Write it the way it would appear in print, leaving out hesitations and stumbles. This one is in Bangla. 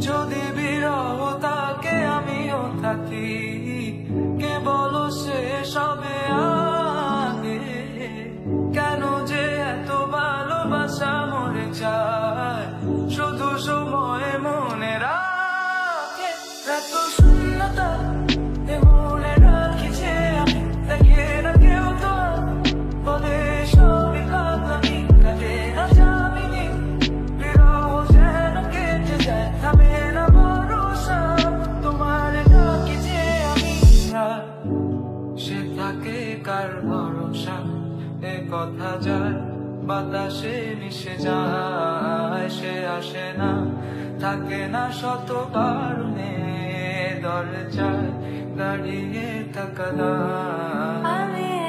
যদি বিরহ তাকে আমিও থাকি, কে বলো সে সবে আগে। কেন যে এত ভালোবাসা মরে যায়, শুধু সময় মনে রাখে। এত শূন্যতা এ মনে রাখি যে আমি, দেখে না কেউ তো বলে সবই পাগলামি, কাটে না যাবিনি বিরহ যেন কেটে যায়, থামে না ভরসা তোমার ডাকি যে আমি। সে থাকে কার ভরসা এ কথা যায়, বাতাসে মিশে যায়, সে আসে না থাকে না শত কারণে, দরজায় দাঁড়িয়ে থাকা দায়।